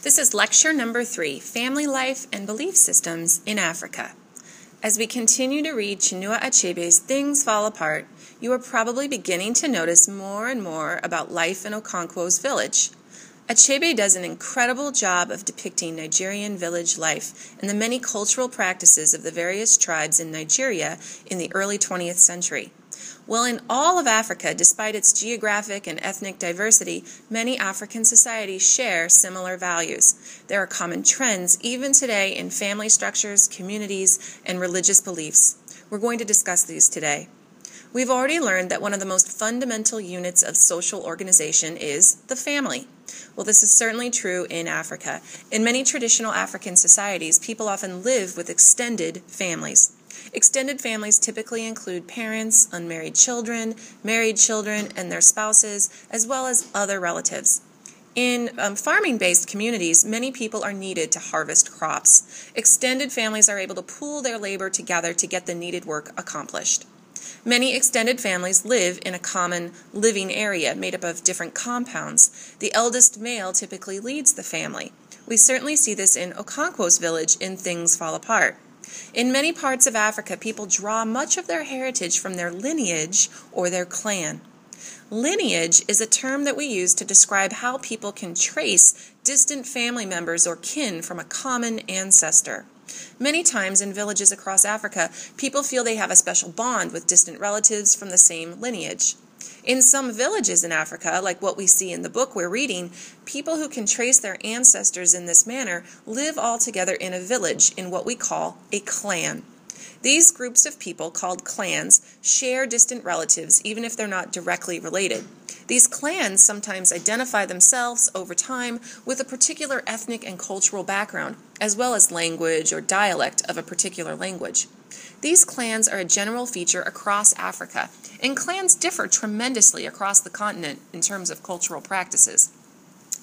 This is lecture number 3, Family Life and Belief Systems in Africa. As we continue to read Chinua Achebe's Things Fall Apart, you are probably beginning to notice more and more about life in Okonkwo's village. Achebe does an incredible job of depicting Nigerian village life and the many cultural practices of the various tribes in Nigeria in the early 20th century. Well, in all of Africa, despite its geographic and ethnic diversity, many African societies share similar values. There are common trends even today in family structures, communities, and religious beliefs. We're going to discuss these today. We've already learned that one of the most fundamental units of social organization is the family. Well, this is certainly true in Africa. In many traditional African societies, people often live with extended families. Extended families typically include parents, unmarried children, married children, and their spouses, as well as other relatives. In farming-based communities, many people are needed to harvest crops. Extended families are able to pool their labor together to get the needed work accomplished. Many extended families live in a common living area made up of different compounds. The eldest male typically leads the family. We certainly see this in Okonkwo's village in Things Fall Apart. In many parts of Africa, people draw much of their heritage from their lineage or their clan. Lineage is a term that we use to describe how people can trace distant family members or kin from a common ancestor. Many times in villages across Africa, people feel they have a special bond with distant relatives from the same lineage. In some villages in Africa, like what we see in the book we're reading, people who can trace their ancestors in this manner live all together in a village in what we call a clan. These groups of people, called clans, share distant relatives even if they're not directly related. These clans sometimes identify themselves over time with a particular ethnic and cultural background, as well as language or dialect of a particular language. These clans are a general feature across Africa, and clans differ tremendously across the continent in terms of cultural practices.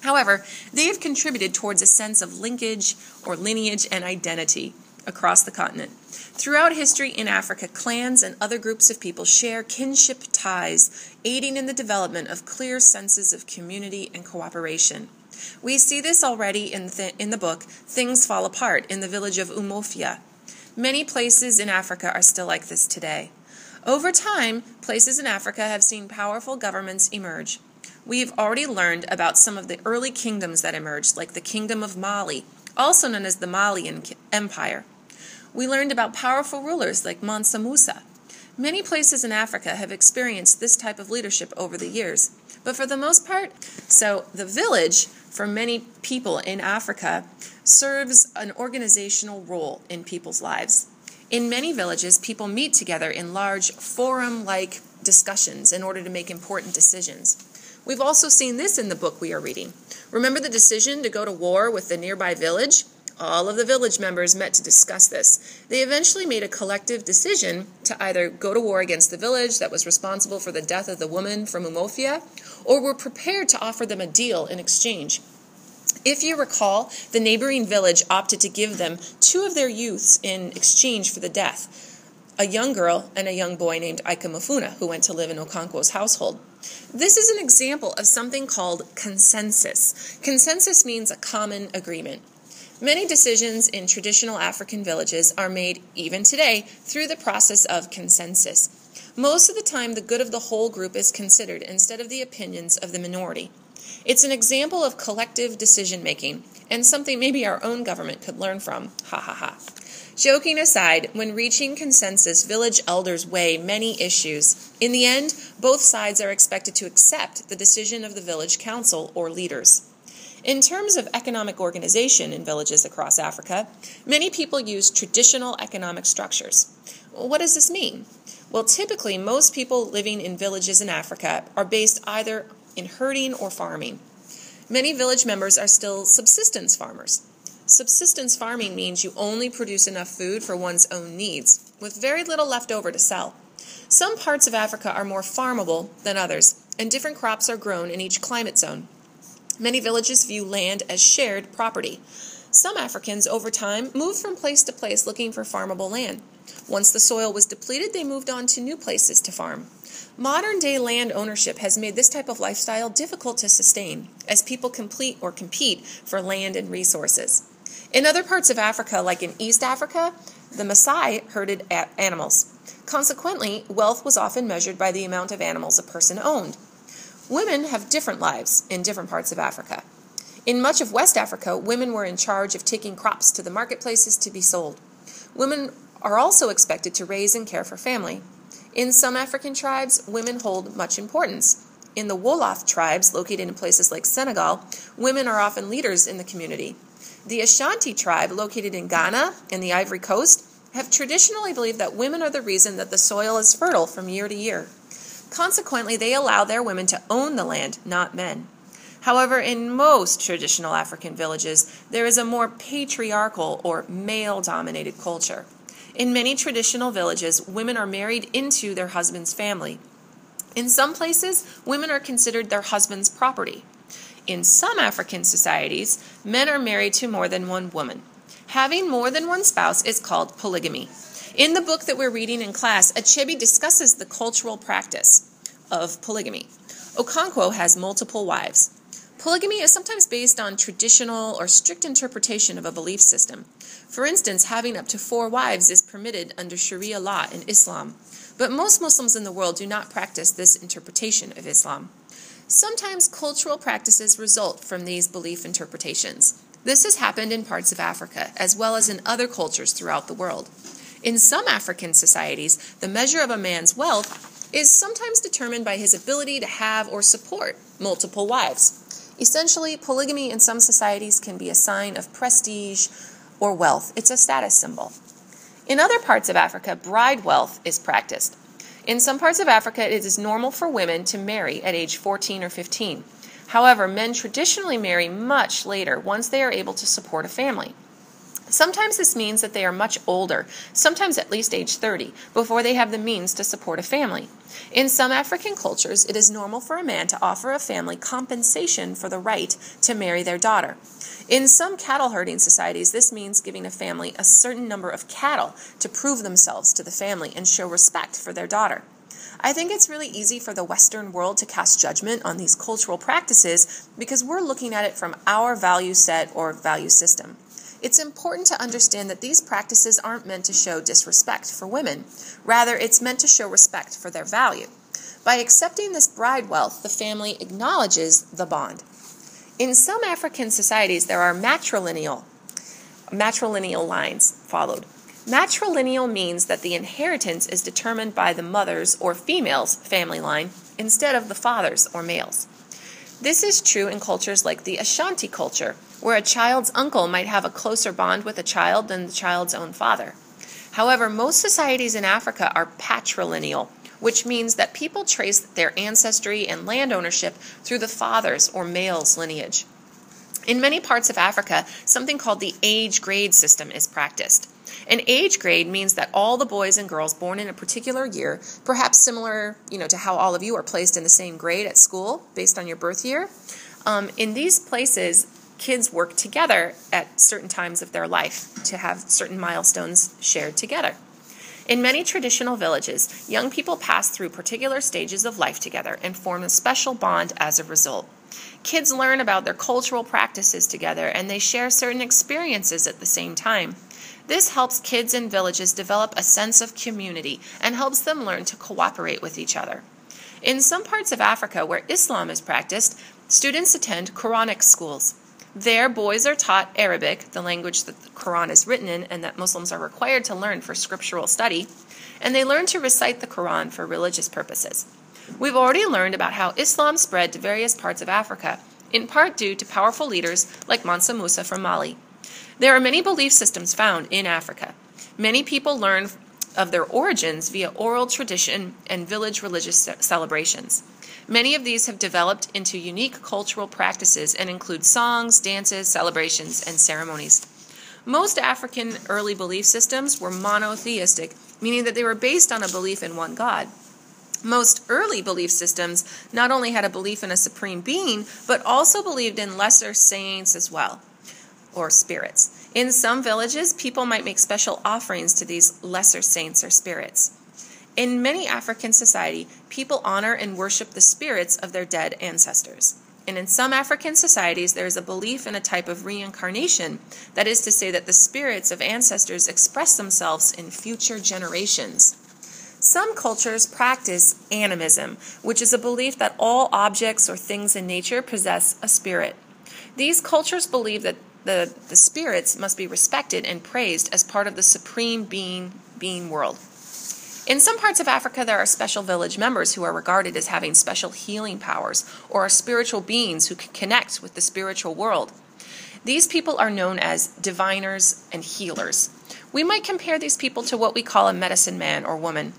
However, they have contributed towards a sense of linkage or lineage and identity across the continent. Throughout history in Africa, clans and other groups of people share kinship ties, aiding in the development of clear senses of community and cooperation. We see this already in the book Things Fall Apart in the village of Umofia. Many places in Africa are still like this today. Over time, places in Africa have seen powerful governments emerge. We've already learned about some of the early kingdoms that emerged, like the Kingdom of Mali, also known as the Malian Empire. We learned about powerful rulers like Mansa Musa. Many places in Africa have experienced this type of leadership over the years, but for the most part, the village, for many people in Africa, serves an organizational role in people's lives. In many villages, people meet together in large forum-like discussions in order to make important decisions. We've also seen this in the book we are reading. Remember the decision to go to war with the nearby village? All of the village members met to discuss this. They eventually made a collective decision to either go to war against the village that was responsible for the death of the woman from Umofia, or were prepared to offer them a deal in exchange. If you recall, the neighboring village opted to give them 2 of their youths in exchange for the death, a young girl and a young boy named Ika Mafuna, who went to live in Okonkwo's household. This is an example of something called consensus. Consensus means a common agreement. Many decisions in traditional African villages are made, even today, through the process of consensus. Most of the time, the good of the whole group is considered instead of the opinions of the minority. It's an example of collective decision-making, and something maybe our own government could learn from. Ha ha ha. Joking aside, when reaching consensus, village elders weigh many issues. In the end, both sides are expected to accept the decision of the village council or leaders. In terms of economic organization in villages across Africa, many people use traditional economic structures. What does this mean? Well, typically, most people living in villages in Africa are based either in herding or farming. Many village members are still subsistence farmers. Subsistence farming means you only produce enough food for one's own needs, with very little left over to sell. Some parts of Africa are more farmable than others, and different crops are grown in each climate zone. Many villages view land as shared property. Some Africans, over time, moved from place to place looking for farmable land. Once the soil was depleted, they moved on to new places to farm. Modern-day land ownership has made this type of lifestyle difficult to sustain, as people compete for land and resources. In other parts of Africa, like in East Africa, the Maasai herded animals. Consequently, wealth was often measured by the amount of animals a person owned. Women have different lives in different parts of Africa. In much of West Africa, women were in charge of taking crops to the marketplaces to be sold. Women are also expected to raise and care for family. In some African tribes, women hold much importance. In the Wolof tribes, located in places like Senegal, women are often leaders in the community. The Ashanti tribe, located in Ghana and the Ivory Coast, have traditionally believed that women are the reason that the soil is fertile from year to year. Consequently, they allow their women to own the land, not men. However, in most traditional African villages, there is a more patriarchal or male-dominated culture. In many traditional villages, women are married into their husband's family. In some places, women are considered their husband's property. In some African societies, men are married to more than one woman. Having more than one spouse is called polygamy. In the book that we're reading in class, Achebe discusses the cultural practice of polygamy. Okonkwo has multiple wives. Polygamy is sometimes based on traditional or strict interpretation of a belief system. For instance, having up to 4 wives is permitted under Sharia law in Islam, but most Muslims in the world do not practice this interpretation of Islam. Sometimes cultural practices result from these belief interpretations. This has happened in parts of Africa, as well as in other cultures throughout the world. In some African societies, the measure of a man's wealth is sometimes determined by his ability to have or support multiple wives. Essentially, polygamy in some societies can be a sign of prestige or wealth. It's a status symbol. In other parts of Africa, bride wealth is practiced. In some parts of Africa, it is normal for women to marry at age 14 or 15. However, men traditionally marry much later once they are able to support a family. Sometimes this means that they are much older, sometimes at least age 30, before they have the means to support a family. In some African cultures, it is normal for a man to offer a family compensation for the right to marry their daughter. In some cattle herding societies, this means giving a family a certain number of cattle to prove themselves to the family and show respect for their daughter. I think it's really easy for the Western world to cast judgment on these cultural practices because we're looking at it from our value set or value system. It's important to understand that these practices aren't meant to show disrespect for women. Rather, it's meant to show respect for their value. By accepting this bride wealth, the family acknowledges the bond. In some African societies, there are matrilineal lines followed. Matrilineal means that the inheritance is determined by the mother's or female's family line instead of the father's or male's. This is true in cultures like the Ashanti culture, where a child's uncle might have a closer bond with a child than the child's own father. However, most societies in Africa are patrilineal, which means that people trace their ancestry and land ownership through the father's or male's lineage. In many parts of Africa, something called the age grade system is practiced. An age grade means that all the boys and girls born in a particular year, perhaps similar, to how all of you are placed in the same grade at school based on your birth year, in these places, kids work together at certain times of their life to have certain milestones shared together. In many traditional villages, young people pass through particular stages of life together and form a special bond as a result. Kids learn about their cultural practices together and they share certain experiences at the same time. This helps kids in villages develop a sense of community and helps them learn to cooperate with each other. In some parts of Africa where Islam is practiced, students attend Quranic schools. There, boys are taught Arabic, the language that the Quran is written in and that Muslims are required to learn for scriptural study, and they learn to recite the Quran for religious purposes. We've already learned about how Islam spread to various parts of Africa, in part due to powerful leaders like Mansa Musa from Mali. There are many belief systems found in Africa. Many people learn of their origins via oral tradition and village religious celebrations. Many of these have developed into unique cultural practices and include songs, dances, celebrations, and ceremonies. Most African early belief systems were monotheistic, meaning that they were based on a belief in one God. Most early belief systems not only had a belief in a supreme being, but also believed in lesser saints as well. or spirits. In some villages, people might make special offerings to these lesser saints or spirits. In many African societies, people honor and worship the spirits of their dead ancestors. And in some African societies, there is a belief in a type of reincarnation, that is to say that the spirits of ancestors express themselves in future generations. Some cultures practice animism, which is a belief that all objects or things in nature possess a spirit. These cultures believe that the spirits must be respected and praised as part of the supreme being world. In some parts of Africa, there are special village members who are regarded as having special healing powers or are spiritual beings who can connect with the spiritual world. These people are known as diviners and healers. We might compare these people to what we call a medicine man or woman.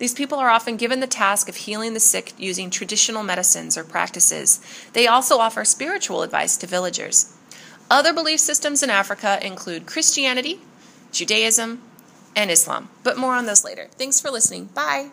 These people are often given the task of healing the sick using traditional medicines or practices. They also offer spiritual advice to villagers. Other belief systems in Africa include Christianity, Judaism, and Islam. But more on those later. Thanks for listening. Bye.